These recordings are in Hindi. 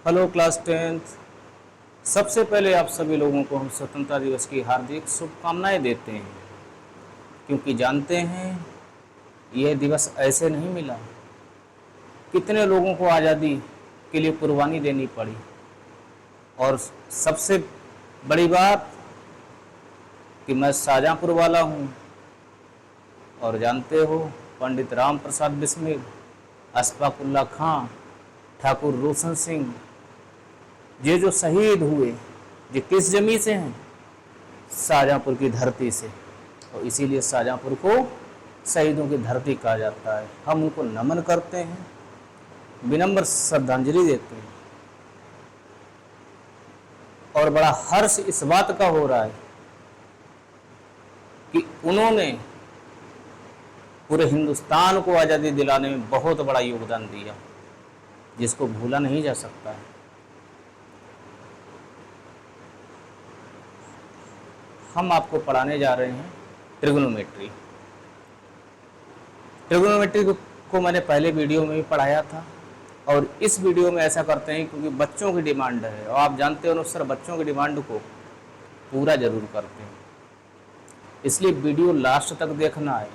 Hello class tenth. सबसे पहले आप सभी लोगों को हम स्वतंत्रता दिवस की हार्दिक शुभकामनाएं देते हैं, क्योंकि जानते हैं यह दिवस ऐसे नहीं मिला। कितने लोगों को आज़ादी के लिए कुर्बानी देनी पड़ी। और सबसे बड़ी बात कि मैं शाहजहाँपुर वाला हूँ, और जानते हो पंडित राम प्रसाद बिस्मिल, अशफाकुल्ला खां, ठाकुर रोशन सिंह, ये जो शहीद हुए ये किस जमी से हैं? शाहजहाँपुर की धरती से। और इसीलिए शाहजहाँपुर को शहीदों की धरती कहा जाता है। हम उनको नमन करते हैं, विनम्र श्रद्धांजलि देते हैं। और बड़ा हर्ष इस बात का हो रहा है कि उन्होंने पूरे हिंदुस्तान को आज़ादी दिलाने में बहुत बड़ा योगदान दिया, जिसको भूला नहीं जा सकता है। हम आपको पढ़ाने जा रहे हैं ट्रिग्नोमेट्री। ट्रिग्नोमेट्री को मैंने पहले वीडियो में भी पढ़ाया था, और इस वीडियो में ऐसा करते हैं क्योंकि बच्चों की डिमांड है, और आप जानते हो अनुसार बच्चों की डिमांड को पूरा जरूर करते हैं। इसलिए वीडियो लास्ट तक देखना है,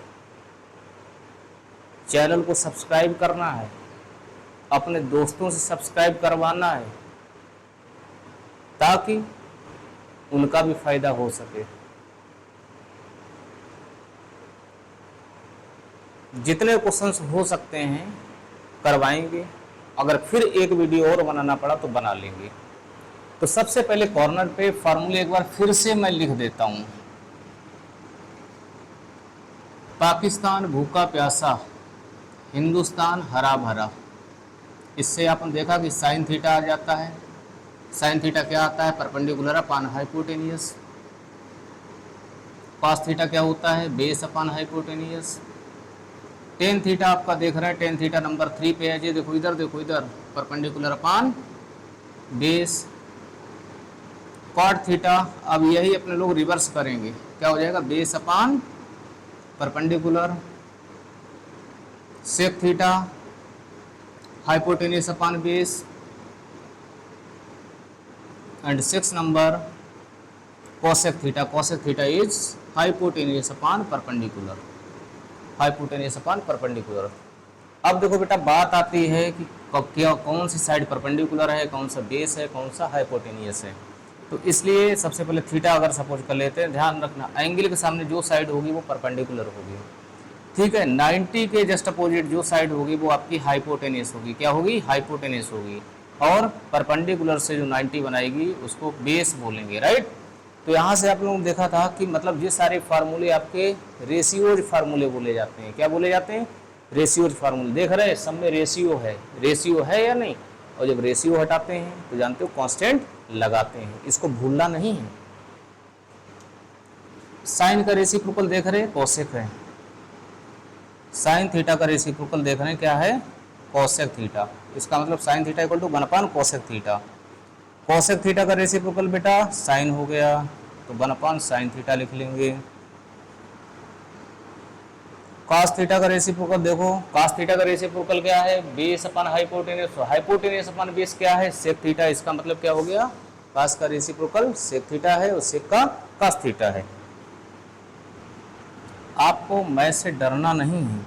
चैनल को सब्सक्राइब करना है, अपने दोस्तों से सब्सक्राइब करवाना है, ताकि उनका भी फायदा हो सके। जितने क्वेश्चंस हो सकते हैं करवाएंगे, अगर फिर एक वीडियो और बनाना पड़ा तो बना लेंगे। तो सबसे पहले कॉर्नर पे फार्मूले एक बार फिर से मैं लिख देता हूं। पाकिस्तान भूखा प्यासा, हिंदुस्तान हरा भरा। इससे आपने देखा कि साइन थीटा आ जाता है। साइन थीटा क्या आता है? परपेंडिकुलर अपान हाइपोटेनियस। कॉस थीटा क्या होता है? Base upon hypotenuse. Tan theta आपका देख रहे हैं, टेन थीटा नंबर 3 पे है जी। देखो इधर, देखो इधर, perpendicular upon base. Cot theta, अब यही अपने लोग रिवर्स करेंगे, क्या हो जाएगा? Base upon perpendicular. Sec theta hypotenuse upon base. And 6 number cosec theta. Cosec theta is hypotenuse upon perpendicular. Hypotenuse upon perpendicular. अब देखो बेटा, बात आती है कि क्या कौन सी साइड परपेंडिकुलर है, कौन सा बेस है, कौन सा हाइपोटेनियस है। तो इसलिए सबसे पहले थीटा अगर सपोज कर लेते हैं, ध्यान रखना एंगल के सामने जो साइड होगी वो परपेंडिकुलर होगी, ठीक है। 90 के जस्ट अपोजिट जो साइड होगी वो आपकी हाइपोटेनियस होगी। क्या होगी? हाइपोटेनियस होगी। और परपेंडिकुलर से जो 90 बनाएगी उसको बेस बोलेंगे, राइट। तो यहाँ से आप लोगों ने देखा था कि मतलब ये सारे फार्मूले आपके रेशियोज फार्मूले बोले जाते हैं। क्या बोले जाते हैं? रेशियोज फार्मूले। देख रहे हैं सब में रेशियो है, रेशियो है या नहीं। और जब रेशियो हटाते हैं तो जानते हो कांस्टेंट लगाते हैं, इसको भूलना नहीं है। साइन का रेसिप्रोकल देख रहे हैं, कोसेक है। साइन थीटा का रेसिप्रोकल देख रहे हैं, क्या है? Cosec theta. इसका मतलब sine theta equal to 1/cos cosec theta. Cosec थीटा का रेसिप्रोकल बेटा साइन हो गया, तो 1/sin साइन थीटा लिख लेंगे। कॉस थीटा का रेसिप्रोकल देखो, कॉस थीटा का रेसिप्रोकल क्या है? Base upon hypotenuse. Hypotenuse upon base क्या है? Sec theta. इसका मतलब क्या हो गया? कॉस का रेसिप्रोकल सेक थीटा है और सेक का कॉस थीटा है। आपको मैथ से डरना नहीं है।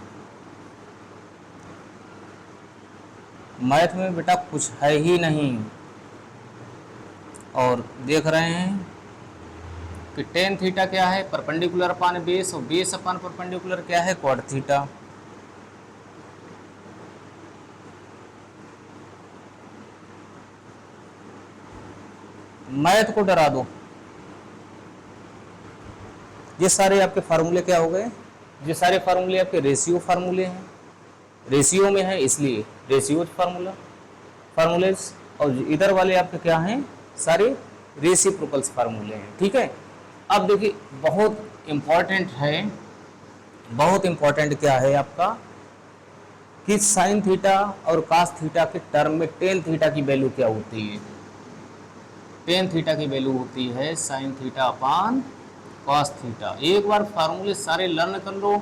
मैथ में बेटा कुछ है ही नहीं। और देख रहे हैं कि टेन थीटा क्या है? परपेंडिकुलर अपान बेस, और बेस अपान परपेंडिकुलर क्या है? Quad theta. मैथ को डरा दो। ये सारे आपके फार्मूले क्या हो गए? ये सारे फार्मूले आपके रेशियो फार्मूले हैं। रेशियो में है इसलिए रेशियो फार्मूला फार्मूलेस। और इधर वाले आपके क्या हैं? सारे रेसिप्रोकल्स फार्मूले हैं, ठीक है। अब देखिए बहुत इंपॉर्टेंट है, बहुत इंपॉर्टेंट क्या है आपका कि साइन थीटा और कास थीटा के टर्म में टेन थीटा की वैल्यू क्या होती है? टेन थीटा की वैल्यू होती है sine theta upon cos theta. एक बार फार्मूले सारे लर्न कर लो,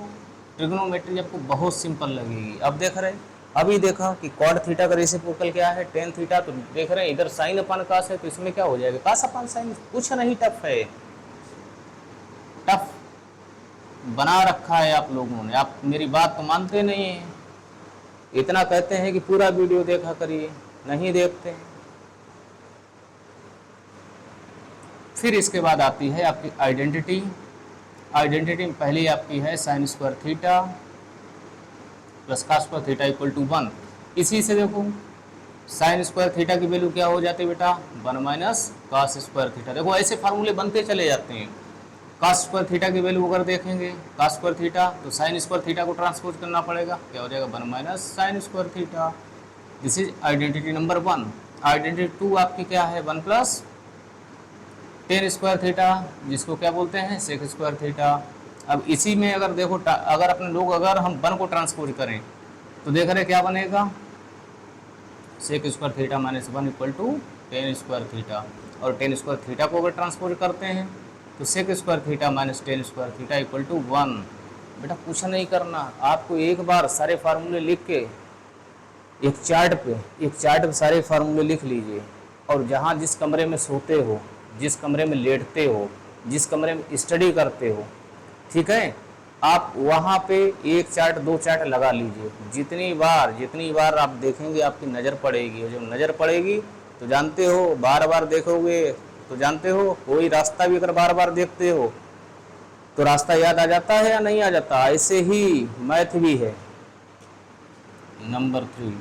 ट्रिग्नोमेट्री आपको बहुत सिंपल लगेगी। अब देख रहे, अभी देखा कि कॉड थीटा का रेसिप्रोकल क्या है, टेन थीटा, तो देख रहे हैं इधर साइन अपान कास है, तो इसमें क्या हो जाएगा, कास अपान साइन। कुछ नहीं टफ है, टफ बना रखा है आप लोगों ने, आप मेरी बात तो मानते नहीं हैं। इतना कहते हैं कि पूरा वीडियो देखा करिए, नहीं देखते हैं। फिर इसके बाद आती है आपकी आइडेंटिटी। आइडेंटिटी पहली आपकी है साइन स्क्वायर थीटा प्लस का स्क्वायर थीटा इक्वल टू 1। इसी से देखो साइन स्क्वायर थीटा की वैल्यू क्या हो जाती है बेटा, 1 माइनस कास स्क्वायर थीटा। देखो ऐसे फार्मूले बनते चले जाते हैं। कास स्क्वायर थीटा की वैल्यू अगर देखेंगे कास स्क्वायर थीटा, तो साइन स्क्वायर थीटा को ट्रांसपोज करना पड़ेगा, क्या हो जाएगा 1 minus sine square theta. This is identity number 1। Identity 2 आपकी क्या है, 1 प्लस टेन स्क्वायर थीटा, जिसको क्या बोलते हैं सेक स्क्वायर थीटा। अब इसी में अगर देखो अगर अपने लोग अगर हम 1 को ट्रांसपोज करें तो देख रहे क्या बनेगा, sec square theta minus 1 equal to tan square theta. और टेन स्क्वायर थीटा को अगर ट्रांसपोज करते हैं तो sec square theta minus tan square theta equal to 1। बेटा कुछ नहीं करना, आपको एक बार सारे फार्मूले लिख के एक चार्ट पे सारे फार्मूले लिख लीजिए, और जहाँ जिस कमरे में सोते हो, जिस कमरे में लेटते हो, जिस कमरे में स्टडी करते हो, ठीक है, आप वहाँ पे एक चार्ट 2 चार्ट लगा लीजिए। जितनी बार आप देखेंगे आपकी नज़र पड़ेगी, और जब नज़र पड़ेगी तो जानते हो, बार बार देखोगे तो जानते हो, कोई रास्ता भी अगर बार बार देखते हो तो रास्ता याद आ जाता है या नहीं आ जाता। ऐसे ही मैथ भी है। Number 3,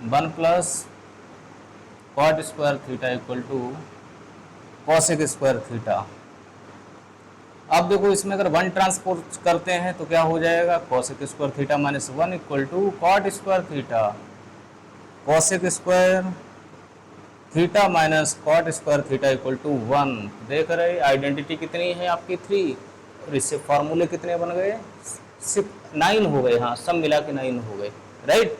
1 plus cot square theta equal to cosec square theta. अब देखो इसमें अगर 1 ट्रांसपोज करते हैं तो क्या हो जाएगा, cosec square theta minus 1 equal to cot square theta. Cosec square theta minus cot square theta equal to 1। देख रहे आइडेंटिटी कितनी है आपकी 3, और इससे फार्मूले कितने बन गए, 9 हो गए। हाँ सब मिला के 9 हो गए, राइट।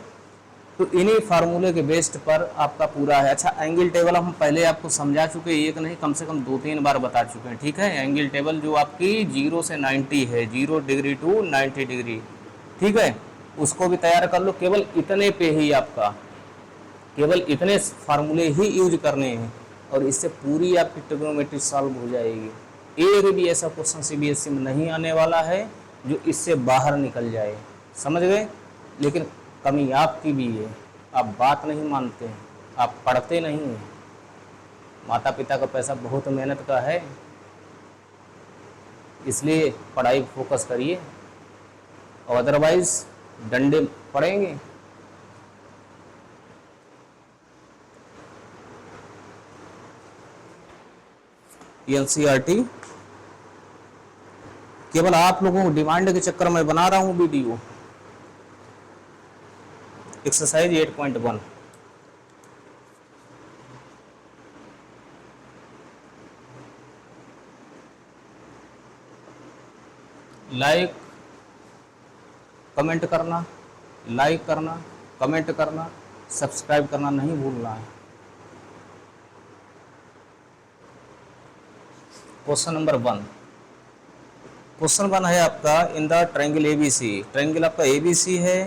तो इन्हीं फार्मूले के बेस्ड पर आपका पूरा है। अच्छा एंगल टेबल हम पहले आपको समझा चुके हैं, एक नहीं कम से कम 2-3 बार बता चुके हैं, ठीक है। एंगल टेबल जो आपकी 0 से 90 है, 0 डिग्री टू 90 डिग्री, ठीक है, उसको भी तैयार कर लो। केवल इतने पे ही आपका, केवल इतने फार्मूले ही यूज करने हैं, और इससे पूरी आपकी ट्रिग्नोमेट्री सॉल्व हो जाएगी। एक भी ऐसा क्वेश्चन सीबीएसई में नहीं आने वाला है जो इससे बाहर निकल जाए, समझ गए। लेकिन कमी आपकी भी है, आप बात नहीं मानते हैं, आप पढ़ते नहीं हैं। माता पिता का पैसा बहुत मेहनत का है, इसलिए पढ़ाई फोकस करिए, और अदरवाइज डंडे पड़ेंगे। एनसीईआरटी केवल आप लोगों को डिमांड के चक्कर में बना रहा हूं वीडियो। एक्सरसाइज 8.1, लाइक कमेंट करना, लाइक करना, कमेंट करना, सब्सक्राइब करना नहीं भूलना है। क्वेश्चन नंबर 1, क्वेश्चन 1 है आपका, in the triangle ABC. Triangle आपका एबीसी है,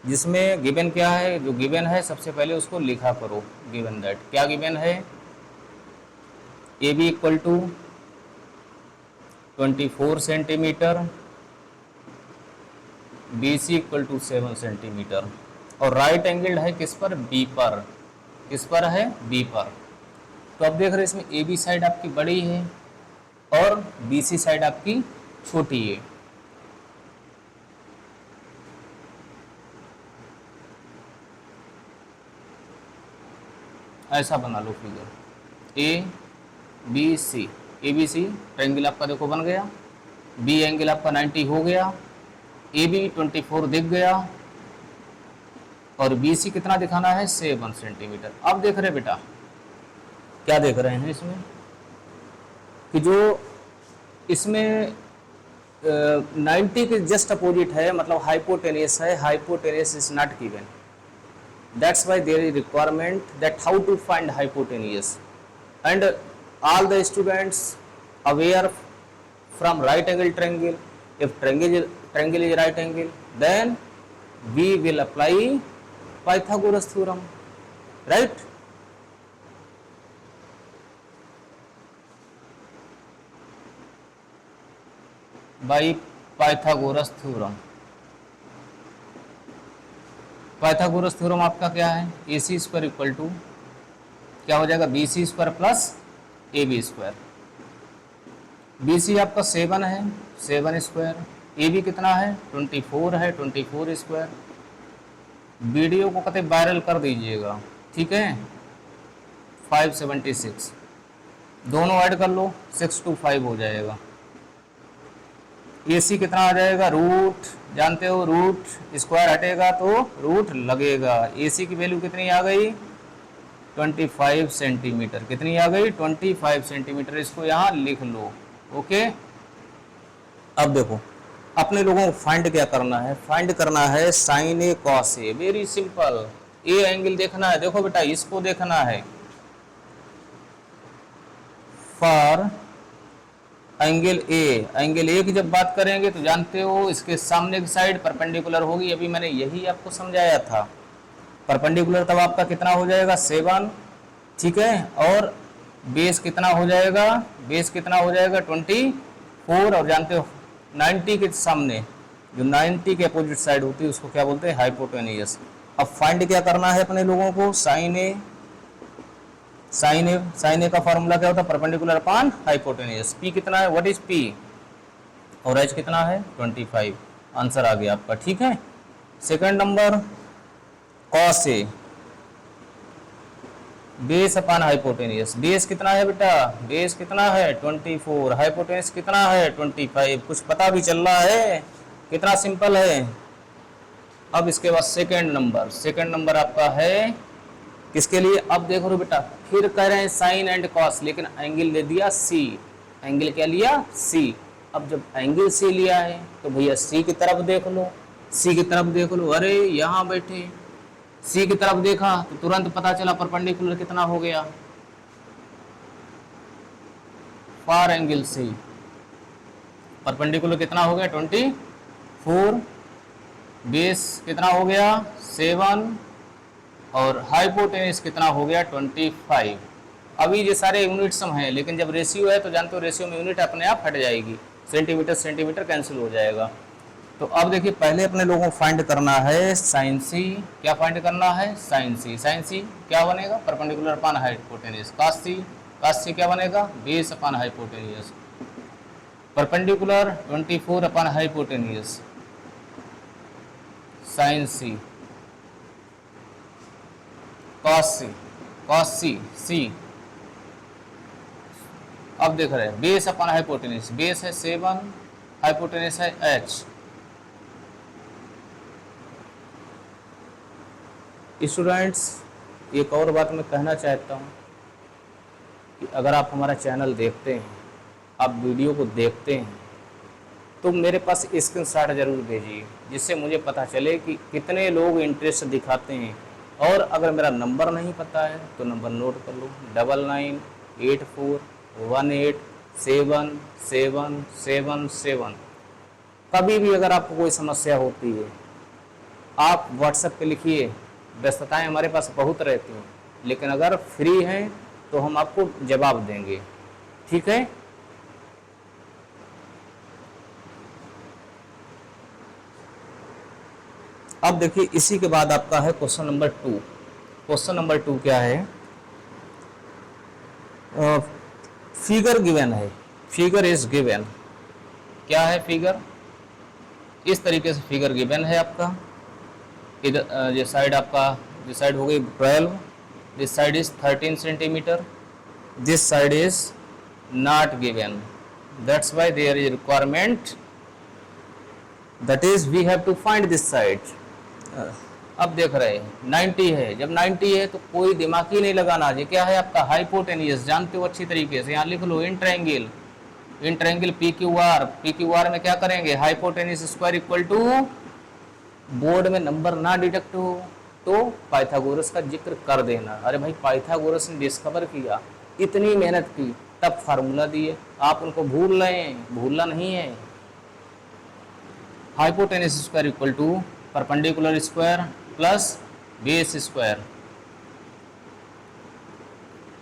जिसमें गिवन क्या है, जो गिवन है सबसे पहले उसको लिखा करो। गिवन दैट, क्या गिवन है, A B equal to 24 centimetre, B C equal to 7 centimetre, और राइट एंगल है किस पर, बी पर। किस पर है, बी पर। तो अब देख रहे हैं इसमें ए बी साइड आपकी बड़ी है और बी सी साइड आपकी छोटी है। ऐसा बना लो figure, A B C, A B C triangle आपका देखो बन गया, बी एंगल आपका 90 हो गया, ए बी 24 दिख गया, और बी सी कितना दिखाना है, 7 सेंटीमीटर। अब देख रहे बेटा, क्या देख रहे हैं इसमें कि जो इसमें 90 के जस्ट अपोजिट है, मतलब हाइपोटेनियस है। Hypotenuse is not given, that's why there is requirement that how to find hypotenuse, and all the students aware from right angle triangle. If triangle is right angle, then we will apply Pythagoras theorem, right? By Pythagoras theorem. Pythagoras theorem आपका क्या है, A C square equal to क्या हो जाएगा, B C square plus A B square. B C आपका 7 है, 7 स्क्वायर, ए बी कितना है 24 है, 24 स्क्वायर। वीडियो को कतई वायरल कर दीजिएगा, ठीक है। 576 दोनों ऐड कर लो, 625 हो जाएगा। ए सी कितना आ जाएगा, रूट जानते हो, रूट स्क्वायर हटेगा तो रूट लगेगा। ए सी की वैल्यू कितनी आ गई 25 सेंटीमीटर, कितनी आ गई 25 सेंटीमीटर, इसको यहाँ लिख लो, ओके। अब देखो अपने लोगों को फाइंड क्या करना है, फाइंड करना है sine A cos A, very simple. A angle देखना है, देखो बेटा इसको देखना है, फॉर एंगल ए की जब बात करेंगे तो जानते हो इसके सामने की साइड परपेंडिकुलर होगी, अभी मैंने यही आपको समझाया था। परपेंडिकुलर तब आपका कितना हो जाएगा 7, ठीक है, और बेस कितना हो जाएगा, बेस कितना हो जाएगा 24, और जानते हो 90 के सामने जो 90 के अपोजिट साइड होती है उसको क्या बोलते हैं, हाइपोटेनियस। अब फाइंड क्या करना है अपने लोगों को, साइन ए का फॉर्मूला क्या होता है, परपेंडिकुलर अपॉन हाइपोटेनियस। पी कितना है, व्हाट इज पी, और एच कितना है 25, आंसर आ गया आपका, ठीक है। Second number cos A, base upon hypotenuse, base कितना है बेटा, बेस कितना है 24, हाइपोटेनियस कितना है 25, कुछ पता भी चल रहा है, कितना सिंपल है। अब इसके बाद सेकंड नंबर आपका है किसके लिए, अब देखो रे बेटा फिर कह रहे हैं साइन एंड कॉस, लेकिन एंगल ले दिया सी, एंगल क्या लिया सी। अब जब एंगल सी लिया है तो भैया सी की तरफ देख लो, सी की तरफ देख लो, अरे यहाँ बैठे सी की तरफ देखा तो तुरंत पता चला परपेंडिकुलर कितना हो गया, फार एंगल सी परपेंडिकुलर कितना हो गया 24, बेस कितना हो गया 7, और हाइपोटेनिस कितना हो गया 25। अभी ये सारे यूनिट सम हैं, लेकिन जब रेशियो है तो जानते हो रेशियो में यूनिट अपने आप हट जाएगी, सेंटीमीटर कैंसिल हो जाएगा। तो अब देखिए पहले अपने लोगों को फाइंड करना है साइन सी, क्या फाइंड करना है साइन सी क्या बनेगा perpendicular upon hypotenuse, cos C क्या बनेगा base upon hypotenuse, perpendicular 24 upon hypotenuse, sine C cos C. अब देख रहे हैं बेस अपॉन हाइपोटेनिस, बेस है 7, हाइपोटेनिस है h। स्टूडेंट्स एक और बात मैं कहना चाहता हूँ कि अगर आप हमारा चैनल देखते हैं, आप वीडियो को देखते हैं, तो मेरे पास स्क्रीनशॉट जरूर भेजिए, जिससे मुझे पता चले कि कितने लोग इंटरेस्ट दिखाते हैं। और अगर मेरा नंबर नहीं पता है तो नंबर नोट कर लो 9984187777। कभी भी अगर आपको कोई समस्या होती है आप व्हाट्सएप पे लिखिए, व्यस्तताएं हमारे पास बहुत रहती हैं, लेकिन अगर फ्री हैं तो हम आपको जवाब देंगे, ठीक है। अब देखिए इसी के बाद आपका है क्वेश्चन नंबर 2। क्वेश्चन नंबर 2 क्या है, फिगर गिवन है, फिगर इज गिवन, क्या है फिगर, इस तरीके से फिगर गिवन है आपका। इधर ये साइड आपका, दिस साइड हो गई 12, this side is 13 centimetre, this side is not given, that's why there is requirement, that is we have to find this side. अब देख रहे हैं 90 है, जब 90 है तो कोई दिमाग ही नहीं लगाना, ये क्या है आपका हाइपोटेनियस, जानते हो अच्छी तरीके से, यहाँ लिख लो इंट्रायंगल पी क्यू आर में क्या करेंगे hypotenuse square equal to, board में नंबर ना डिटेक्ट हो तो पाइथागोरस का जिक्र कर देना। अरे भाई पाइथागोरस ने डिस्कवर किया, इतनी मेहनत की, तब फार्मूला दिए, आप उनको भूलना नहीं है। Hypotenuse square equal to perpendicular square plus base square.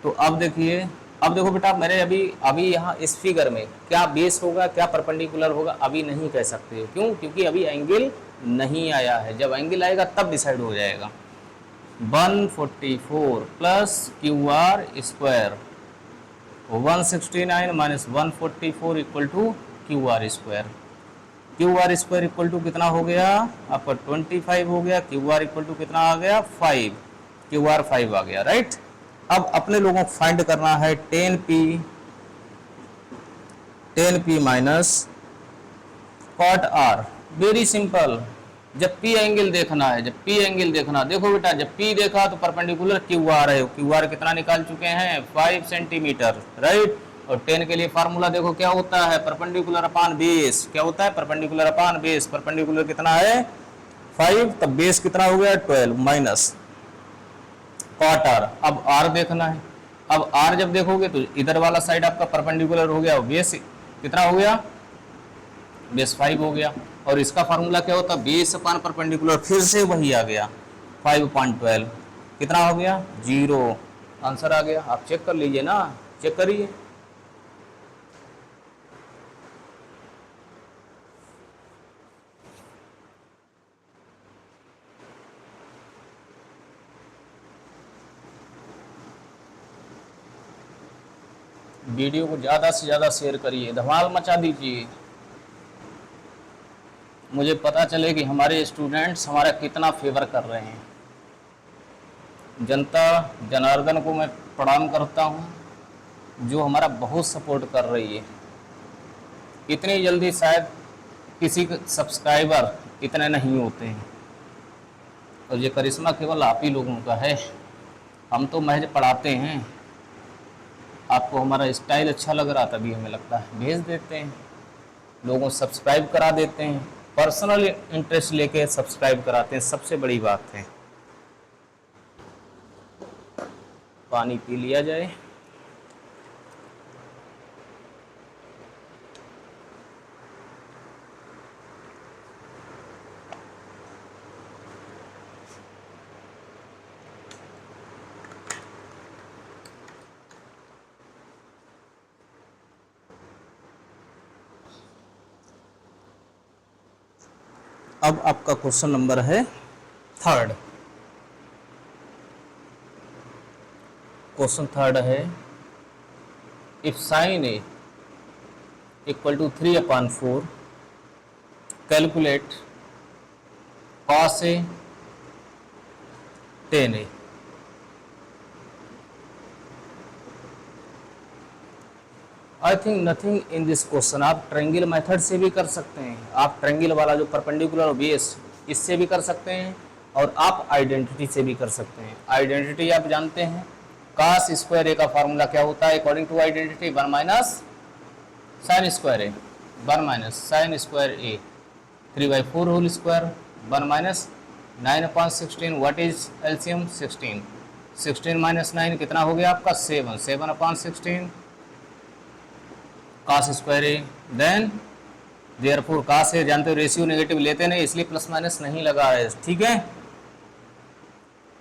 तो अब देखिए, अब देखो बेटा, मैंने अभी अभी यहाँ इस फिगर में क्या बेस होगा क्या परपेंडिकुलर होगा अभी नहीं कह सकते हो। क्यों? क्योंकि अभी एंगल नहीं आया है। जब एंगल आएगा तब डिसाइड हो जाएगा। 144 plus Q R square, 169 minus 144 equal to Q R square. Q R square equal to कितना हो गया आपका 25 हो गया। क्यू आर इक्वल टू कितना आ गया 5, क्यू आर 5 आ गया, राइट। अब अपने लोगों को फाइंड करना है 10p minus cot R. Very simple. जब P एंगल देखना है, जब P एंगल देखना, देखो बेटा जब P देखा तो परपेंडिकुलर क्यू आर है। क्यू आर कितना निकाल चुके हैं 5 सेंटीमीटर, राइट। और 10 के लिए फार्मूला देखो क्या होता है, परपेंडिकुलर अपान बेस। क्या होता है? Perpendicular upon base. परपेंडिकुलर कितना है 5, तब बेस कितना हो गया 12 माइनस कॉट आर। अब आर देखना है। अब आर जब देखोगे तो इधर वाला साइड आपका परपेंडिकुलर हो गया, बेस कितना हो गया, बेस 5 हो गया। और इसका फार्मूला क्या होता है, बेस अपान परपेंडिकुलर, फिर से वही आ गया 5/12 कितना हो गया 0। आंसर आ गया। आप चेक कर लीजिए ना, चेक करिए। वीडियो को ज़्यादा से ज़्यादा शेयर करिए, धमाल मचा दीजिए। मुझे पता चले कि हमारे स्टूडेंट्स हमारा कितना फेवर कर रहे हैं। जनता जनार्दन को मैं प्रणाम करता हूँ जो हमारा बहुत सपोर्ट कर रही है। इतनी जल्दी शायद किसी सब्सक्राइबर इतने नहीं होते हैं, और ये करिश्मा केवल आप ही लोगों का है। हम तो महज पढ़ाते हैं, आपको हमारा स्टाइल अच्छा लग रहा तभी हमें लगता है भेज देते हैं, लोगों सब्सक्राइब करा देते हैं, पर्सनल इंटरेस्ट लेके सब्सक्राइब कराते हैं, सबसे बड़ी बात है। पानी पी लिया जाए। अब आपका क्वेश्चन नंबर है 3rd। क्वेश्चन 3rd है, if sine A equal to 3/4 calculate cos A tan A. I think nothing in this question. आप ट्रायंगल मेथड से भी कर सकते हैं, आप ट्रायंगल वाला जो परपेंडिकुलर बेस इससे भी कर सकते हैं, और आप आइडेंटिटी से भी कर सकते हैं। आइडेंटिटी आप जानते हैं, cos स्क्वायर ए का फार्मूला क्या होता है according to identity, 1 minus sine square A, 1 minus sine square A, 3/4 whole square, 1 minus 9/16। What is LCM 16, 16 minus 9 कितना हो गया आपका 7, 7/16 cos square A. Then therefore cos A जानते हो रेशियो नेगेटिव लेते नहीं, इसलिए प्लस माइनस नहीं लगा है, ठीक है।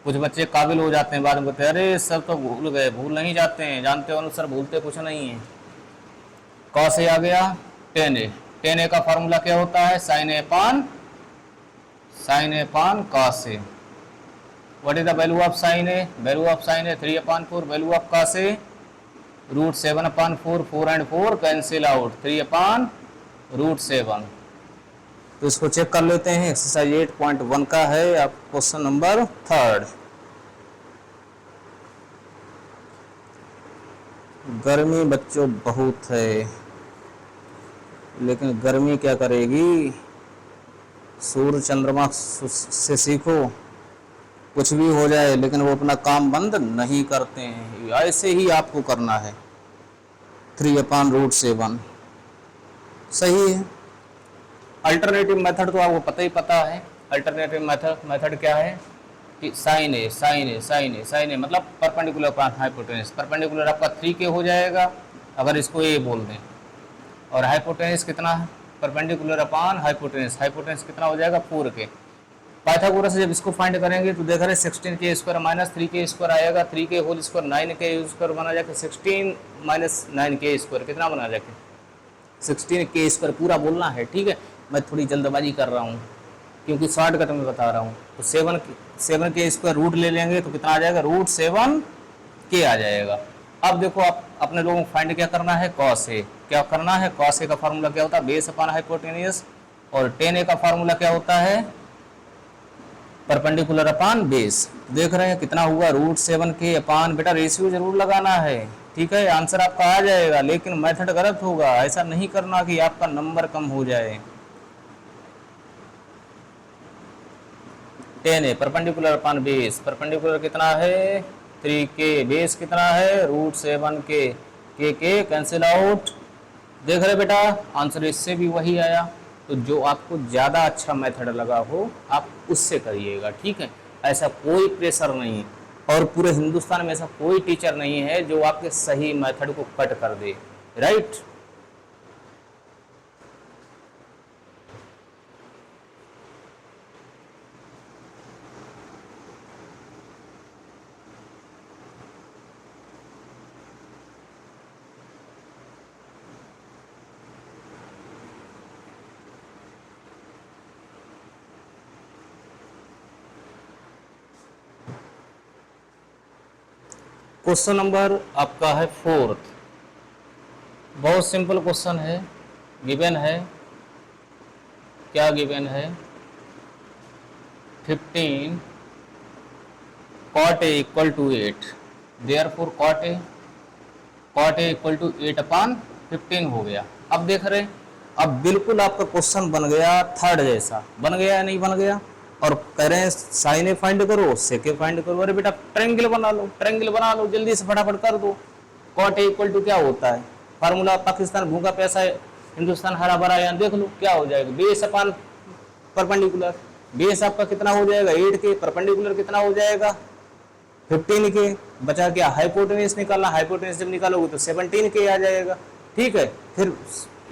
कुछ बच्चे काबिल हो जाते हैं, बाद में कहते हैं अरे सर तो भूल गए। भूल नहीं जाते हैं, जानते हो अनुसार भूलते कुछ नहीं है। cos ए आ गया tan ए, tan ए का फार्मूला क्या होता है sin ए पान cos A. What is the value of sin A, value of sin A 3/4, value of cos A √7/4, 4 and 4 cancel out, 3/√7। तो इसको चेक कर लेते हैं। एक्सरसाइज 8.1 का है आप क्वेश्चन नंबर 3rd। गर्मी बच्चों बहुत है, लेकिन गर्मी क्या करेगी, सूर्य चंद्रमा से सीखो, कुछ भी हो जाए लेकिन वो अपना काम बंद नहीं करते हैं। ऐसे ही आपको करना है, 3/√7 सही है। अल्टरनेटिव मेथड तो आपको पता ही पता है। अल्टरनेटिव मेथड क्या है कि साइन ए मतलब परपेंडिकुलर अपॉन हाइपोटेनस। परपेंडिकुलर आपका 3k हो जाएगा अगर इसको ए बोल दें, और हाइपोटेनस कितना है परपेंडिकुलर अपॉन हाइपोटेनस, हाइपोटेनस कितना हो जाएगा 4k। पाइथागोरस से जब इसको फाइंड करेंगे तो देख रहे 16k² माइनस 3k² आएगा, 3k होल स्क्वायर 9k² बना जाके 16 माइनस 9k² कितना बना जाके 16k² पूरा बोलना है, ठीक है। मैं थोड़ी जल्दबाजी कर रहा हूँ क्योंकि शॉर्टकट में बता रहा हूँ। तो 7k² रूट ले लेंगे तो कितना आ जाएगा, √7k आ जाएगा। अब देखो आप अपने लोगों को फाइंड क्या करना है, कॉस ए। क्या करना है, कॉस ए का फार्मूला क्या होता है, बेस अपान हाइपोटेनियस, और टेन ए का फार्मूला क्या होता है, परपेंडिकुलर अपान बेस। देख रहे हैं कितना हुआ, √7k अपान, बेटा रेशियो जरूर लगाना है, ठीक है। आंसर आपका आ जाएगा, लेकिन मेथड गलत होगा। ऐसा नहीं करना कि आपका नंबर कम हो जाए। 10a perpendicular upon base, perpendicular कितना है 3k, बेस कितना है √7k, के कैंसिल आउट। देख रहे बेटा आंसर इससे भी वही आया। तो जो आपको ज़्यादा अच्छा मेथड लगा हो आप उससे करिएगा, ठीक है। ऐसा कोई प्रेशर नहीं, और पूरे हिंदुस्तान में ऐसा कोई टीचर नहीं है जो आपके सही मेथड को कट कर दे, राइट। क्वेश्चन नंबर आपका है 4th। बहुत सिंपल क्वेश्चन है। गिवन है, क्या गिवन है, 15 cot a equal to 8, therefore cot a equal to 8 upon 15 हो गया। अब देख रहे, अब बिल्कुल आपका क्वेश्चन बन गया थर्ड जैसा, बन गया या नहीं बन गया। और कह रहे हैं साइन ए फाइंड करो, सेक ए फाइंड करो। अरे बेटा ट्रायंगल बना लो, ट्रायंगल बना लो, जल्दी से फटाफट कर दो। कॉट ए इक्वल टू क्या होता है, फार्मूला पाकिस्तान भूखा प्यासा है, हिंदुस्तान हरा भरा, यहाँ देख लो क्या हो जाएगा, बेस अपान परपेंडिकुलर। बेस आपका कितना हो जाएगा 8k, परपेंडिकुलर कितना हो जाएगा 15k। बचा क्या, हाइपोटेन्यूज निकालना, हाइपोटेन्यूज जब निकालोगे तो 17k आ जाएगा, ठीक है। फिर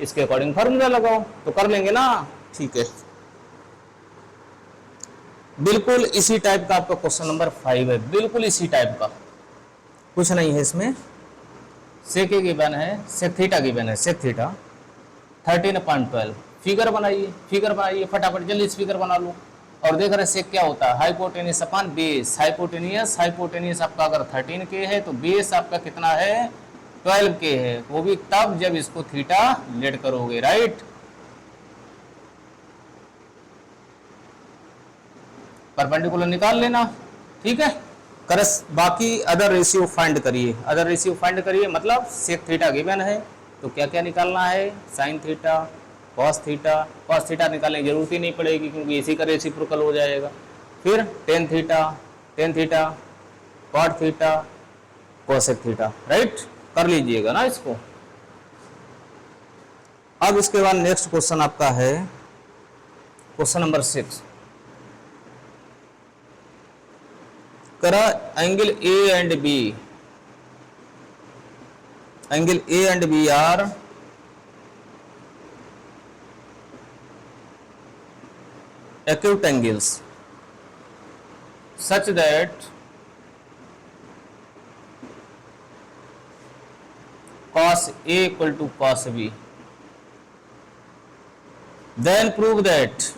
इसके अकॉर्डिंग फार्मूला लगाओ तो कर लेंगे ना, ठीक है। बिल्कुल इसी टाइप का आपका क्वेश्चन नंबर 5 है, बिल्कुल इसी टाइप का, कुछ नहीं है इसमें। सेक ए गिवन है, सेक थीटा गिवन है, सेक थीटा 13/12। फिगर बनाइए, फिगर बनाइए फटाफट, जल्दी से फिगर बना लो। और देख रहे सेक क्या होता है, हाइपोटेनियस अपान बेस। हाइपोटेनियस आपका अगर 13k है तो बेस आपका कितना है 12k है, वो भी तब जब इसको थीटा लेट करोगे, राइट। परपेंडिकुलर निकाल लेना, ठीक है। करस बाकी अदर रेशियो फाइंड करिए, अदर रेशियो फाइंड करिए, मतलब सेक थीटा गिवन है तो क्या क्या निकालना है, साइन थीटा, कॉस थीटा निकालने की जरूरत ही नहीं पड़ेगी क्योंकि इसी का रेसिप्रोकल हो जाएगा। फिर tan theta, cot theta, cosec theta, right. कर लीजिएगा ना इसको। अब इसके बाद नेक्स्ट क्वेश्चन आपका है क्वेश्चन नंबर 6। करा angle A and B, angle A and B are acute angles such that cos A equal to cos B, then prove that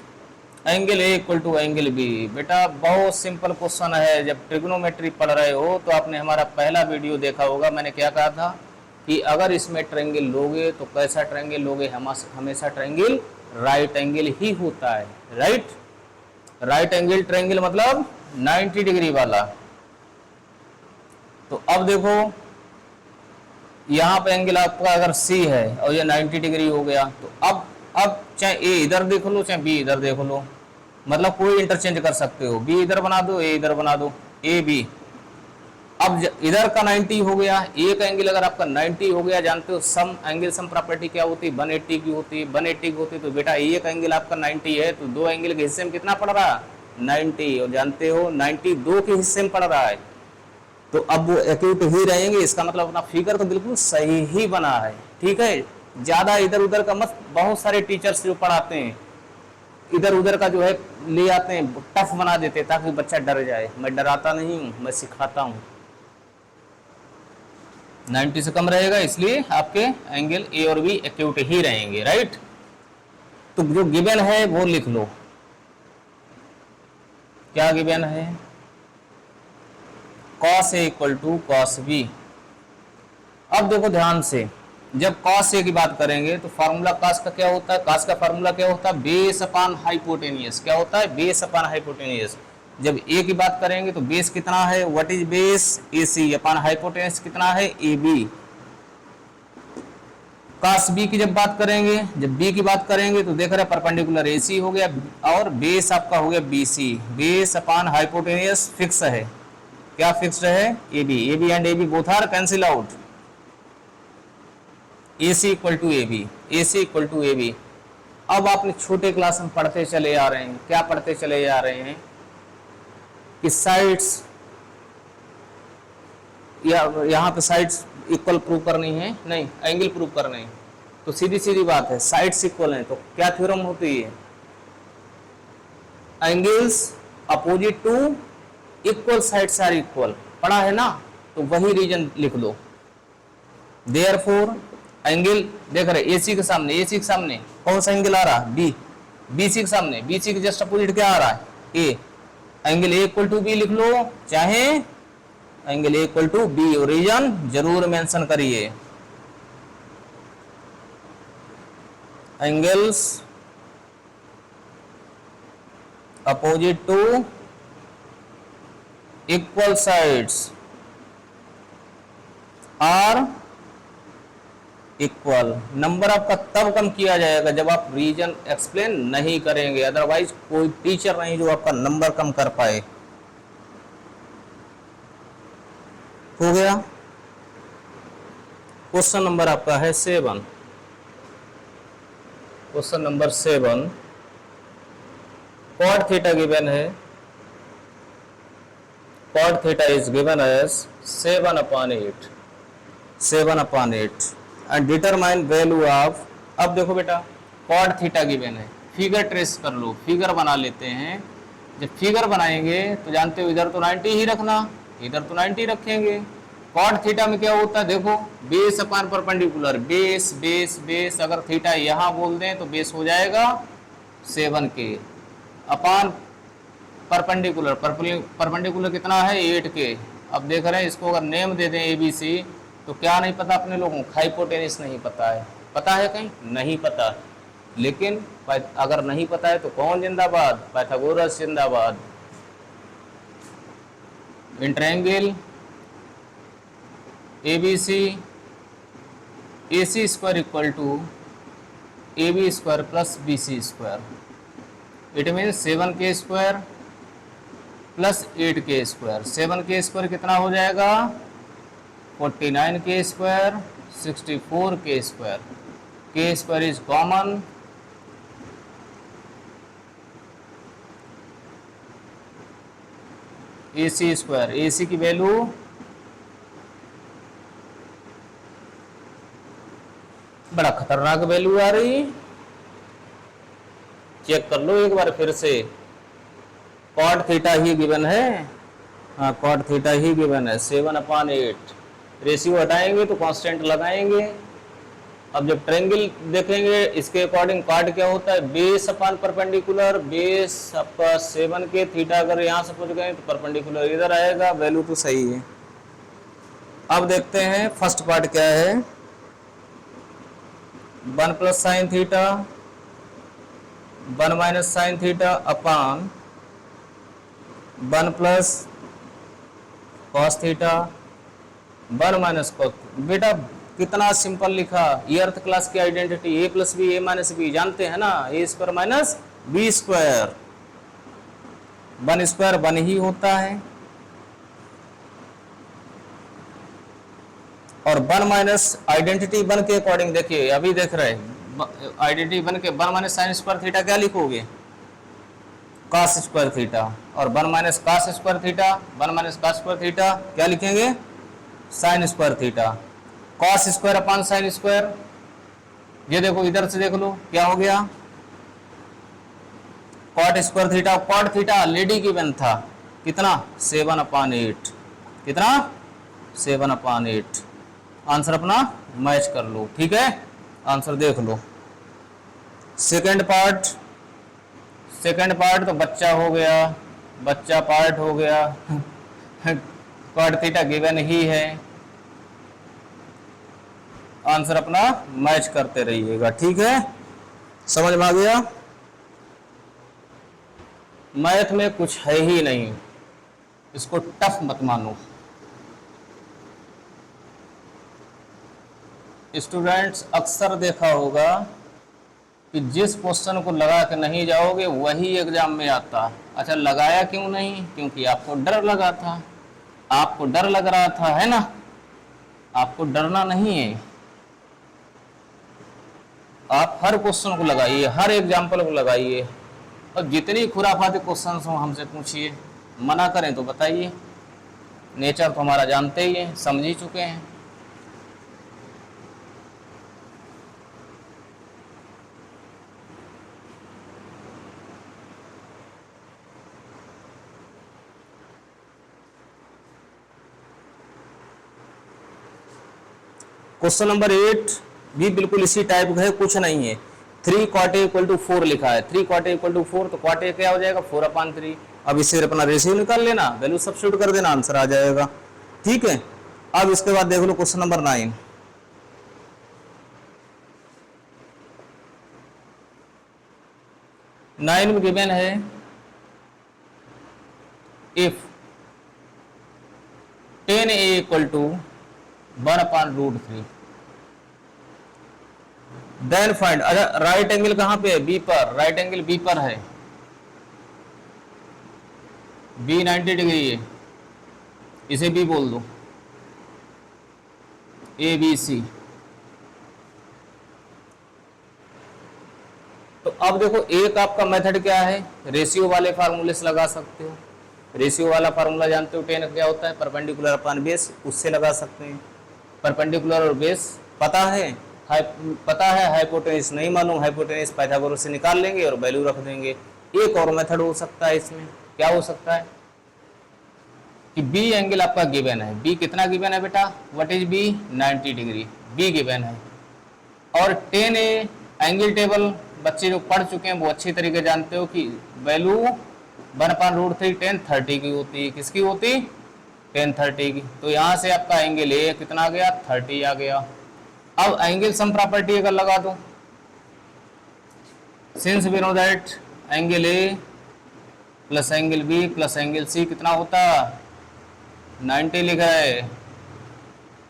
angle A equal to angle B. बेटा बहुत सिंपल क्वेश्चन है। जब ट्रिग्नोमेट्री पढ़ रहे हो तो आपने हमारा पहला वीडियो देखा होगा, मैंने क्या कहा था कि अगर इसमें ट्रायंगल लोगे तो कैसा ट्रायंगल लोगे, हमेशा ट्रायंगल राइट एंगल ही होता है, राइट। राइट एंगल ट्रायंगल मतलब 90 डिग्री वाला। तो अब देखो यहाँ पे एंगल आपका अगर सी है और ये 90 डिग्री हो गया, तो अब चाहे ए इधर देख लो चाहे बी इधर देख लो, मतलब कोई इंटरचेंज कर सकते हो, बी इधर बना दो ए इधर बना दो, ए बी। अब इधर का 90 हो गया, ए का एंगल अगर आपका 90 हो गया, जानते हो सम एंगल सम प्रॉपर्टी क्या होती है, 180 की होती है, 180 की होती है। तो बेटा ए का एंगल आपका 90 है तो दो एंगल के हिस्से में कितना पड़ रहा है 90, और जानते हो 90 दो के हिस्से में पड़ रहा है, तो अब वो एक्यूट ही रहेंगे। इसका मतलब अपना फिगर तो बिल्कुल सही ही बना है, ठीक है। ज्यादा इधर उधर का मत, बहुत सारे टीचर्स जो पढ़ाते हैं इधर उधर का जो है ले आते हैं, टफ बना देते हैं ताकि बच्चा डर जाए। मैं डराता नहीं हूँ, मैं सिखाता हूँ। 90 से कम रहेगा इसलिए आपके एंगल ए और बी एक्यूट ही रहेंगे, राइट। तो जो गिवन है वो लिख लो, क्या गिवन है, cos A equal to cos B। अब देखो ध्यान से, जब cos A की बात करेंगे तो फार्मूला cos का क्या होता है, cos का फार्मूला क्या होता है, बेस अपॉन हाइपोटेनियस। क्या होता है, बेस अपॉन हाइपोटेनियस। जब A की बात करेंगे तो बेस कितना है, what is base, AC upon hypotenuse कितना है, AB। cos B की जब बात करेंगे, जब B की बात करेंगे तो देख रहे परपेंडिकुलर AC हो गया और बेस आपका हो गया BC। Base upon hypotenuse fix है, क्या फिक्स्ड है, AB। AB and AB both are cancel out, AC equal to AB, AC equal to AB। अब आपने छोटे क्लास में पढ़ते चले आ रहे हैं, क्या पढ़ते चले जा रहे हैं कि साइड्स, या यहाँ पे साइड्स इक्वल प्रूव करनी है, नहीं एंगल प्रूव करना है। तो सीधी सीधी बात है, साइड्स इक्वल हैं तो क्या थ्योरम होती है, angles opposite to equal sides are equal. पढ़ा है ना, तो वही रीजन लिख लो। देयरफॉर एंगल देख रहे AC के सामने, AC के सामने कौन सा एंगल आ रहा है, B। BC के सामने, BC के जस्ट अपोजिट क्या आ रहा है, A। Angle A equal to B लिख लो, चाहे angle A equal to B, और रीजन जरूर मेंशन करिए। Angles opposite to equal sides are equal. Number आपका तब कम किया जाएगा जब आप रीजन एक्सप्लेन नहीं करेंगे, अदरवाइज कोई टीचर नहीं जो आपका नंबर कम कर पाए। हो गया। क्वेश्चन नंबर आपका है 7। Question number 7, cot theta given है, cot theta is given as 7/8, 7/8 and determine value of. अब देखो बेटा, cot थीटा गिवन है, फिगर ट्रेस कर लो, फिगर बना लेते हैं। जब फिगर बनाएंगे तो जानते हो इधर तो 90 ही रखना, इधर तो 90 रखेंगे। cot थीटा में क्या होता है, देखो base upon perpendicular, base base base, अगर थीटा यहाँ बोल दें तो बेस हो जाएगा 7K अपॉन परपेंडिकुलर, परपेंडिकुलर कितना है 8K। अब देख रहे हैं इसको अगर नेम दे दें ABC, तो क्या नहीं पता अपने लोगों को, हाइपोटेनिस नहीं पता है, पता है कहीं नहीं पता। लेकिन अगर नहीं पता है तो कौन जिंदाबाद, पाइथागोरस जिंदाबाद। In triangle ABC AC square equal to AB square plus BC square, it means 7K square plus 8K square. 7K square कितना हो जाएगा 49K square, 64K square, K square is common, AC square, AC की वैल्यू बड़ा खतरनाक वैल्यू आ रही, चेक कर लो एक बार फिर से। cot थीटा ही गिवन है, हाँ cot थीटा ही गिवन है 7/8। रेशियो हटाएंगे तो कांस्टेंट लगाएंगे। अब जब ट्रायंगल देखेंगे इसके अकॉर्डिंग cot क्या होता है, बेस अपॉन परपेंडिकुलर, बेस आपका 7K, थीटा अगर यहाँ से पहुंच गए तो परपेंडिकुलर इधर आएगा, वैल्यू तो सही है। अब देखते हैं फर्स्ट पार्ट क्या है, 1 plus sine theta 1 minus sine theta upon 1 plus cos theta 1 minus cos. बेटा कितना सिंपल लिखा, ये अर्थ क्लास की identity, a plus B a minus B, जानते हैं ना, a square minus B square, 1 square 1 ही होता है, और 1 माइनस आइडेंटिटी 1 के अकॉर्डिंग देखिए, अभी देख रहे हैं आइडेंटिटी 1 के 1 माइनस साइन स्क्वायर थीटा क्या लिखोगे, cos स्क्वायर थीटा, और 1 minus cos square theta, 1 minus cos square theta क्या लिखेंगे, sine square theta, cos square upon sine square. ये देखो इधर से देख लो क्या हो गया, cot square theta, cot theta already given था, कितना 7/8, कितना 7/8। आंसर अपना मैच कर लो, ठीक है, आंसर देख लो। सेकंड पार्ट तो बच्चा हो गया, बच्चा पार्ट हो गया कॉट थीटा गिवन ही है, आंसर अपना मैच करते रहिएगा, ठीक है, समझ में आ गया। मैथ में कुछ है ही नहीं, इसको टफ मत मानो। स्टूडेंट्स अक्सर देखा होगा कि जिस क्वेश्चन को लगा के नहीं जाओगे वही एग्जाम में आता। अच्छा, लगाया क्यों नहीं? क्योंकि आपको डर लगा था, आपको डर लग रहा था, है ना। आपको डरना नहीं है, आप हर क्वेश्चन को लगाइए, हर एग्जाम्पल को लगाइए, और जितनी खुराफाती क्वेश्चन हो हमसे पूछिए, मना करें तो बताइए, नेचर तो हमारा जानते ही हैं, समझ ही चुके हैं। क्वेश्चन नंबर 8 भी बिल्कुल इसी टाइप का है, कुछ नहीं है। 3 cot A = 4 लिखा है, 3 cot A = 4, तो cot A क्या हो जाएगा 4/3। अब इससे अपना रेशियो निकाल लेना, वैल्यू सब्स्टिट्यूट कर देना, आंसर आ जाएगा, ठीक है। अब इसके बाद देख लो क्वेश्चन नंबर 9। में गिवन है इफ 10A = 1/√3 देन फाइंड। अच्छा, राइट एंगल कहां पे है? बी पर, राइट एंगल बी पर है, बी 90 डिग्री है, इसे बी बोल दो, ए बी सी। तो अब देखो एक आपका मेथड क्या है, रेशियो वाले फार्मूले से लगा सकते हो। रेशियो वाला फार्मूला जानते हो, टेन क्या होता है, परपेंडिकुलर अपॉन बेस, उससे लगा सकते हैं। परपेंडिकुलर और बेस पता है, पता है, हाइपोटेनस नहीं मालूम, हाइपोटेनस पाइथागोरस से निकाल लेंगे और वैल्यू रख देंगे। एक और मेथड हो सकता है इसमें, क्या हो सकता है कि बी एंगल आपका गिवन है, बी कितना गिवन है बेटा, what is B, 90 degree, B given है। और 10A एंगल टेबल बच्चे जो पढ़ चुके हैं वो अच्छी तरीके जानते हो कि वैल्यू 1/√3 10/30 की होती है, किसकी होती, 10/30 की। तो यहाँ से आपका एंगल ए कितना आ गया, 30 आ गया। अब एंगल सम प्रॉपर्टी अगर लगा दो, since we know that angle A plus angle B plus angle C कितना होता, 90 लिखा है,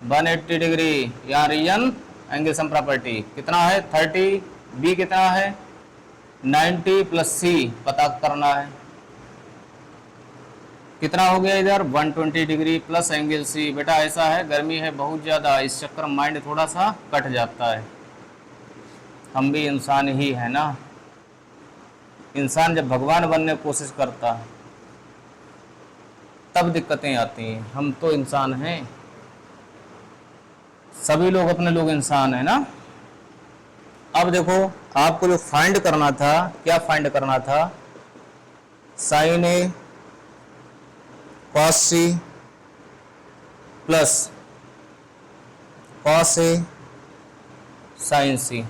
180 डिग्री। यहाँ रीजन एंगल सम प्रॉपर्टी कितना है 30, बी कितना है 90 प्लस सी पता करना है, कितना हो गया इधर 120 डिग्री प्लस एंगल सी। बेटा ऐसा है, गर्मी है बहुत ज़्यादा, इस चक्कर में माइंड थोड़ा सा कट जाता है, हम भी इंसान ही है ना। इंसान जब भगवान बनने की कोशिश करता है तब दिक्कतें आती हैं, हम तो इंसान हैं, सभी लोग अपने लोग इंसान है ना। अब देखो आपको जो फाइंड करना था, क्या फाइंड करना था, sine A cos C plus cos A sine C.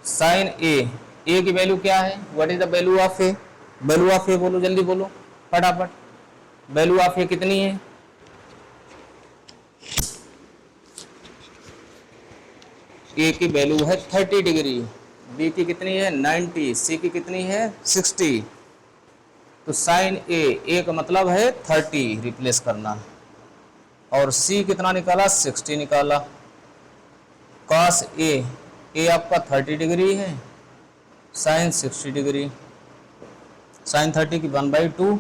Sine A की वैल्यू क्या है, what is the value of A, value of A बोलो, जल्दी बोलो फटाफट, वैल्यू ऑफ ए कितनी है, ए की वैल्यू है 30 डिग्री, बी की कितनी है 90, सी की कितनी है 60। तो साइन ए का मतलब है 30 रिप्लेस करना, और सी कितना निकाला 60 निकाला। कॉस ए आपका 30 डिग्री है, साइन 60 डिग्री, साइन 30 की 1/2,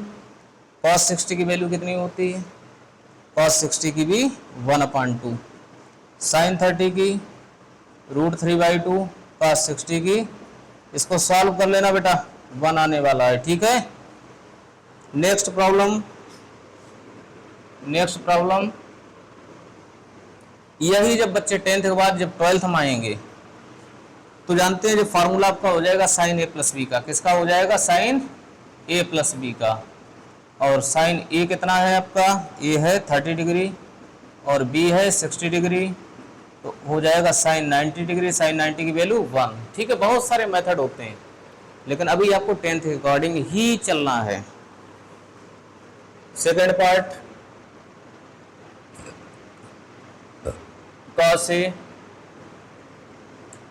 कॉस 60 की वैल्यू कितनी होती है, कॉस 60 की भी 1/2, साइन 30 की √3/2, कॉस 60 की, इसको सॉल्व कर लेना बेटा, 1 आने वाला है, ठीक है। नेक्स्ट प्रॉब्लम, यही जब बच्चे 10th के बाद जब 12th में आएंगे तो जानते हैं जो फार्मूला आपका हो जाएगा साइन ए प्लस बी का, किसका हो जाएगा, साइन ए प्लस बी का। और साइन ए कितना है आपका, ए है 30 डिग्री और बी है 60 डिग्री, तो हो जाएगा साइन 90 डिग्री, साइन 90 की वैल्यू 1। ठीक है, बहुत सारे मेथड होते हैं, लेकिन अभी आपको 10th के अकॉर्डिंग ही चलना है। Second part, cos A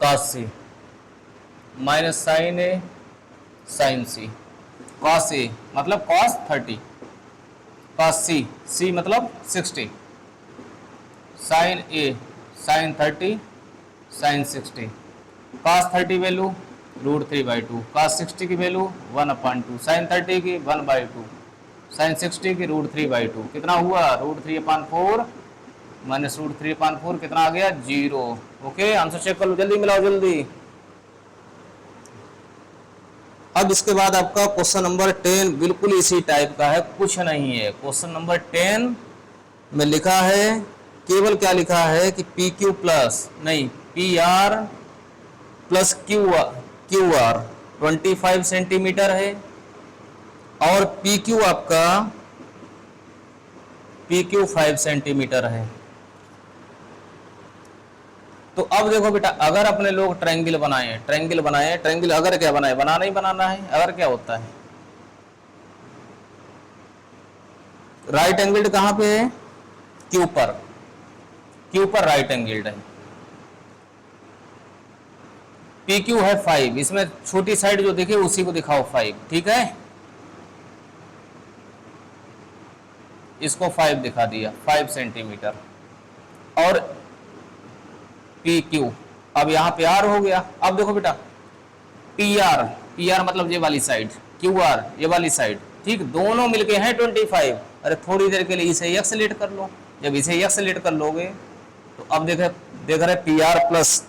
cos C minus sine A sine C. Cos A मतलब कॉस 30, कॉस सी सी मतलब 60, sine A sine 30 sine 60। Cos 30 value √3/2, cos 60 की वैल्यू 1/2, साइन 30 की 1/2, साइन 60 की √3/2, कितना हुआ √3/4 माइनस √3/4 कितना आ गया 0। ओके, आंसर चेक कर लो, जल्दी मिलाओ जल्दी। अब इसके बाद आपका क्वेश्चन नंबर 10 बिल्कुल इसी टाइप का है, कुछ नहीं है। क्वेश्चन नंबर 10 में लिखा है, केवल क्या लिखा है कि पी क्यू प्लस नहीं P R plus Q are 25 centimetre है और पी क्यू आपका पी क्यू 5 सेंटीमीटर है। तो अब देखो बेटा, अगर अपने लोग ट्रायंगल बनाए, ट्रायंगल अगर क्या बनाए, बनाना ही बनाना है, अगर क्या होता है, राइट एंगल्ड कहां पे है, क्यू पर राइट एंगल्ड है। पी क्यू है 5, इसमें छोटी साइड जो दिखे उसी को दिखाओ 5, ठीक है, इसको 5 दिखा दिया, 5 सेंटीमीटर। और पी क्यू, अब यहाँ पे आर हो गया। अब देखो बेटा, पी आर मतलब ये वाली साइड, क्यू आर ये वाली साइड, ठीक, दोनों मिलके हैं 25। अरे थोड़ी देर के लिए इसे एक्सलेट कर लो, जब इसे एक्सलेट कर लोगे तो अब देख रहे पी आर प्लस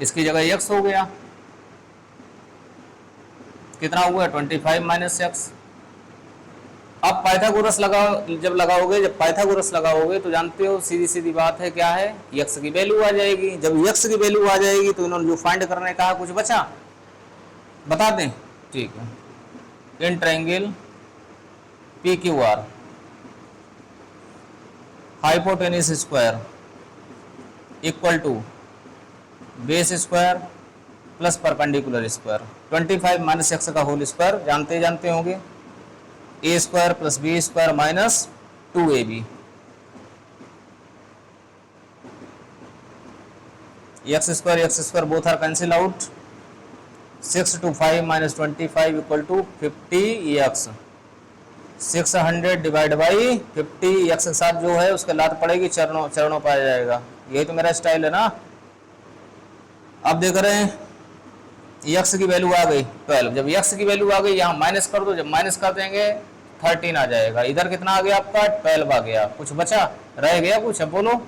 इसकी जगह एक्स हो गया, कितना हुआ 25 माइनस एक्स। अब पाइथागोरस लगाओ, जब पाइथागोरस लगाओगे तो जानते हो सीधी सीधी बात है, क्या है, यक्स की वैल्यू आ जाएगी। जब यक्स की वैल्यू आ जाएगी तो इन्होंने जो फाइंड करने कहा कुछ बचा, बता दें, ठीक है। In triangle P Q R hypotenuse square equal to base square plus perpendicular square, 25 minus x का होल स्क्वायर जानते होंगे, A square plus B square minus 2ab, x square both are cancel out, 6 to 5 minus 25 equal to 50x, 600 divide by 50, x के साथ जो है उसके लात पड़ेगी, चरणों पाया जाएगा। यही तो मेरा स्टाइल है ना। अब देख रहे हैं यक्स की वैल्यू आ गई 12, जब यक्स की वैल्यू आ गई यहाँ माइनस कर दो, जब माइनस कर देंगे 13 आ जाएगा, इधर कितना आ गया आपका 12 आ गया, कुछ बचा रह गया कुछ, अब बोलो।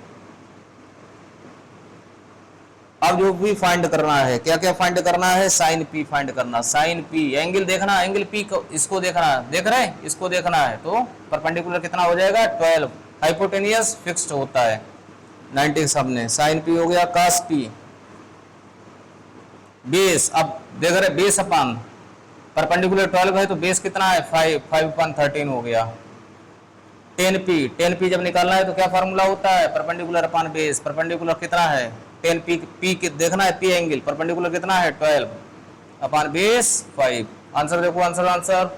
अब जो भी फाइंड करना है, क्या क्या फाइंड करना है, साइन पी फाइंड करना, साइन पी एंगल देखना, एंगल पी को इसको देखना, देख रहे हैं, इसको देखना है, तो परपेंडिकुलर कितना हो जाएगा 12, हाइपोटेनियस फिक्स्ड होता है 90 के सामने, साइन पी हो गया कास पी, बेस, अब देख रहे बेस अपान परपेंडिकुलर 12 है तो बेस कितना है 5/13 हो गया, 10p जब निकालना है तो क्या फार्मूला होता है, परपेंडिकुलर अपान बेस, परपेंडिकुलर कितना है 10p, p देखना है, p एंगल, परपेंडिकुलर कितना है 12 अपान बेस 5। आंसर देखो, आंसर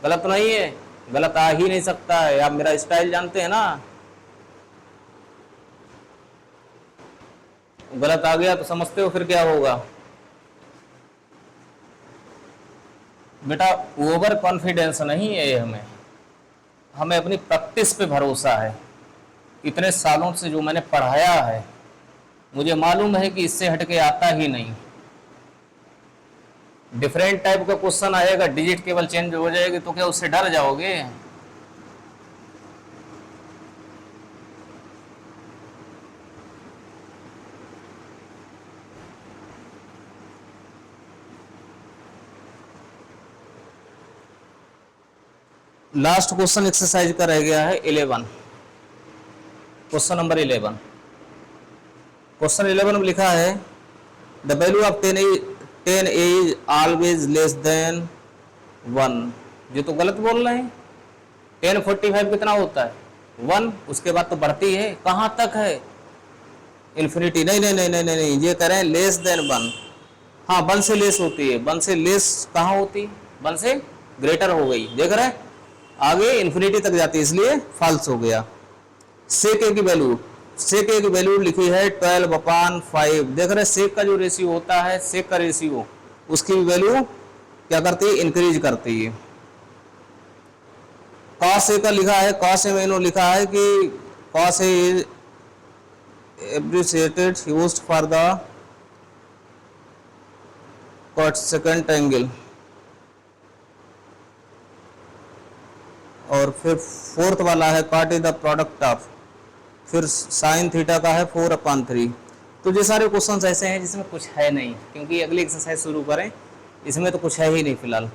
गलत तो नहीं है, गलत आ ही नहीं सकता है, आप मेरा स्टाइल जानते हैं ना, गलत आ गया तो समझते हो फिर क्या होगा बेटा। ओवर कॉन्फिडेंस नहीं है हमें अपनी प्रैक्टिस पे भरोसा है, इतने सालों से जो मैंने पढ़ाया है मुझे मालूम है कि इससे हटके आता ही नहीं। डिफरेंट टाइप का क्वेश्चन आएगा, डिजिट केवल चेंज हो जाएगी तो क्या उससे डर जाओगे, लास्ट क्वेश्चन एक्सरसाइज का रह गया है 11, क्वेश्चन नंबर 11। क्वेश्चन 11 में लिखा है the value of 10 is always less than 1। ये तो गलत बोल रहे हैं। 1045 कितना होता है? 1। उसके बाद तो बढ़ती है, कहाँ तक है? इन्फिनिटी। नहीं नहीं नहीं नहीं नहीं, नहीं। ये कह रहे हैं लेस देन 1। हाँ, 1 से लेस होती है। 1 से लेस कहाँ होती? 1 से ग्रेटर हो गई, देख रहे हैं? आगे इन्फिनिटी तक जाती है, इसलिए फॉल्स हो गया। सेक ए की वैल्यू, सेक ए की वैल्यू लिखी है 12/5। देख रहे हैं सेक का जो रेशियो होता है, सेक का रेशियो, उसकी वैल्यू क्या करती है? इंक्रीज करती है। कॉस ए का लिखा है, कॉस ए में लिखा है कि cos A is abbreviated used for the cot second angle. और फिर फोर्थ वाला है cot is the product of, फिर साइन थीटा का है 4/3। तो ये सारे क्वेश्चंस ऐसे हैं जिसमें कुछ है नहीं, क्योंकि अगली एक्सरसाइज शुरू करें, इसमें तो कुछ है ही नहीं फिलहाल।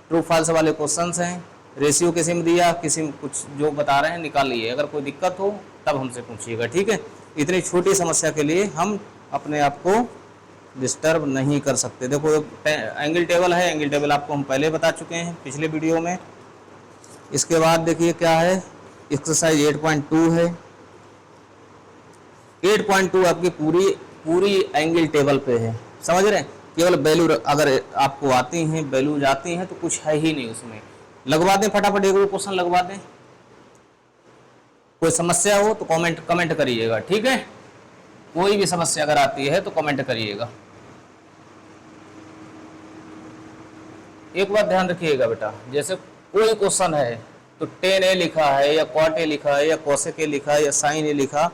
ट्रू फॉल्स वाले क्वेश्चंस हैं। रेशियो किसी में दिया, किसी में कुछ जो बता रहे हैं निकालिए। अगर कोई दिक्कत हो तब हमसे पूछिएगा, ठीक है? इतनी छोटी समस्या के लिए हम अपने आप को डिस्टर्ब नहीं कर सकते। देखो एंगल टेबल है, एंगल टेबल आपको हम पहले बता चुके हैं पिछले वीडियो में। इसके बाद देखिए क्या है, एक्सरसाइज 8.2 है। 8.2 आपकी पूरी एंगल टेबल पे है, समझ रहे हैं? केवल वैल्यू अगर आपको आती हैं, वैल्यू जाती हैं, तो कुछ है ही नहीं उसमें। लगवा दें फटाफट, एक क्वेश्चन लगवा दें। कोई समस्या हो तो कमेंट करिएगा, ठीक है? कोई भी समस्या अगर आती है तो कमेंट करिएगा। एक बात ध्यान रखिएगा बेटा, जैसे कोई क्वेश्चन है तो tan a लिखा है या cot a लिखा है या cosec a लिखा है या sin a लिखा,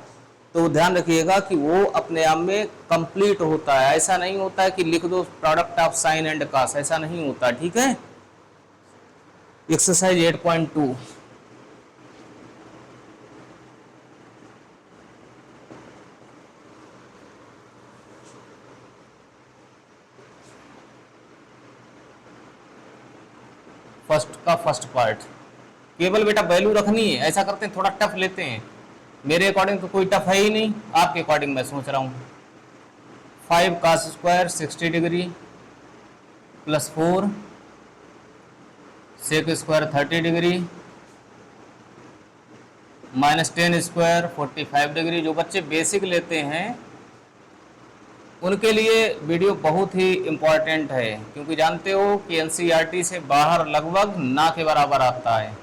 तो ध्यान रखिएगा कि वो अपने आप में कंप्लीट होता है। ऐसा नहीं होता है कि लिख दो product of sine and cos, ऐसा नहीं होता, ठीक है? एक्सरसाइज 8.2। फर्स्ट पार्ट केवल बेटा वैल्यू रखनी है। ऐसा करते हैं, थोड़ा टफ लेते हैं। मेरे अकॉर्डिंग तो कोई टफ है ही नहीं, आपके अकॉर्डिंग मैं सोच रहा हूँ। 5 cos square 60 degree plus 4 sec square 30 degree minus 10 square 45 degree. जो बच्चे बेसिक लेते हैं उनके लिए वीडियो बहुत ही इम्पॉर्टेंट है, क्योंकि जानते हो कि एनसीईआरटी से बाहर लगभग ना के बराबर आता है।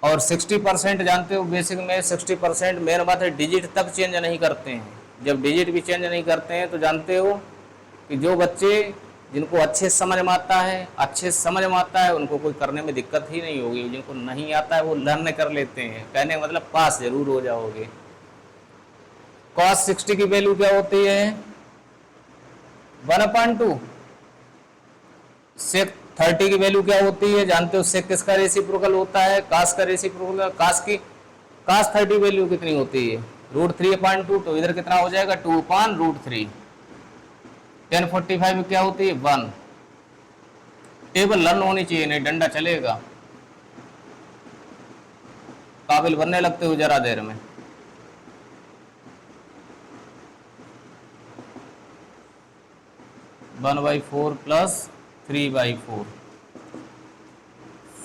और 60% जानते हो बेसिक में 60% मेन बात है डिजिट तक चेंज नहीं करते हैं। जब डिजिट भी चेंज नहीं करते हैं तो जानते हो कि जो बच्चे जिनको अच्छे समझ में आता है उनको कोई करने में दिक्कत ही नहीं होगी। जिनको नहीं आता है वो लर्न कर लेते हैं। कहने का मतलब पास जरूर हो जाओगे। cos 60 की वैल्यू क्या होती है? 1/2। sec 30 की वैल्यू क्या होती है? जानते हो sec किसका रेसिप्रोकल होता है? cos का रेसिप्रोकल। cos 30 वैल्यू कितनी होती है? √3/2। तो इधर कितना हो जाएगा? 2/√3। 1045 में क्या होती है? 1। टेबल लर्न होनी चाहिए, नहीं डंडा चलेगा। काबिल बनने लगते हो जरा देर में। वन बाई 4 प्लस 3/4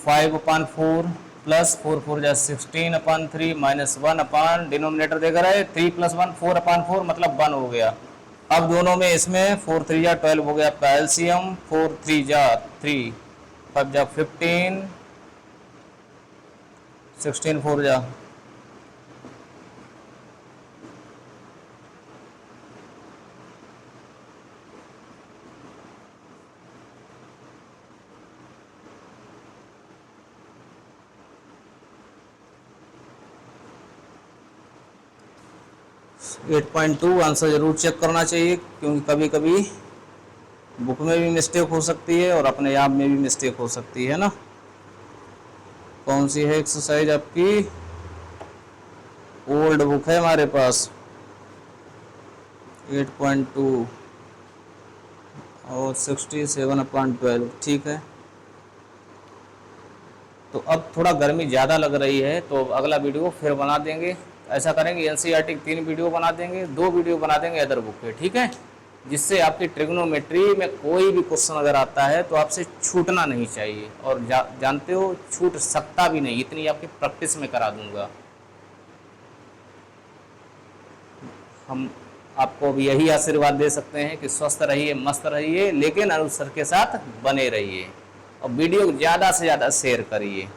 5/4 प्लस 4 जा 16/3 माइनस 1 डिनोमिनेटर देकर है 3 + 1 4/4 मतलब 1 हो गया। अब दोनों में इसमें 4 3 जा 12 हो गया आपका एलसीएम। 4 3 जा 3 5 जा 15 16 4 जा 8.2 आंसर जरूर चेक करना चाहिए, क्योंकि कभी कभी बुक में भी मिस्टेक हो सकती है और अपने आप में भी मिस्टेक हो सकती है ना। कौन सी है एक्सरसाइज आपकी? ओल्ड बुक है हमारे पास 8.2 और 67/12। ठीक है, तो अब थोड़ा गर्मी ज़्यादा लग रही है तो अगला वीडियो फिर बना देंगे। ऐसा करेंगे एनसीईआरटी 3 वीडियो बना देंगे, 2 वीडियो बना देंगे अदर बुक के, ठीक है? जिससे आपकी ट्रिग्नोमेट्री में कोई भी क्वेश्चन अगर आता है तो आपसे छूटना नहीं चाहिए, और जानते हो छूट सकता भी नहीं, इतनी आपकी प्रैक्टिस में करा दूंगा। हम आपको भी यही आशीर्वाद दे सकते हैं कि स्वस्थ रहिए, मस्त रहिए, लेकिन अनुसार के साथ बने रहिए और वीडियो को ज़्यादा से ज़्यादा शेयर करिए।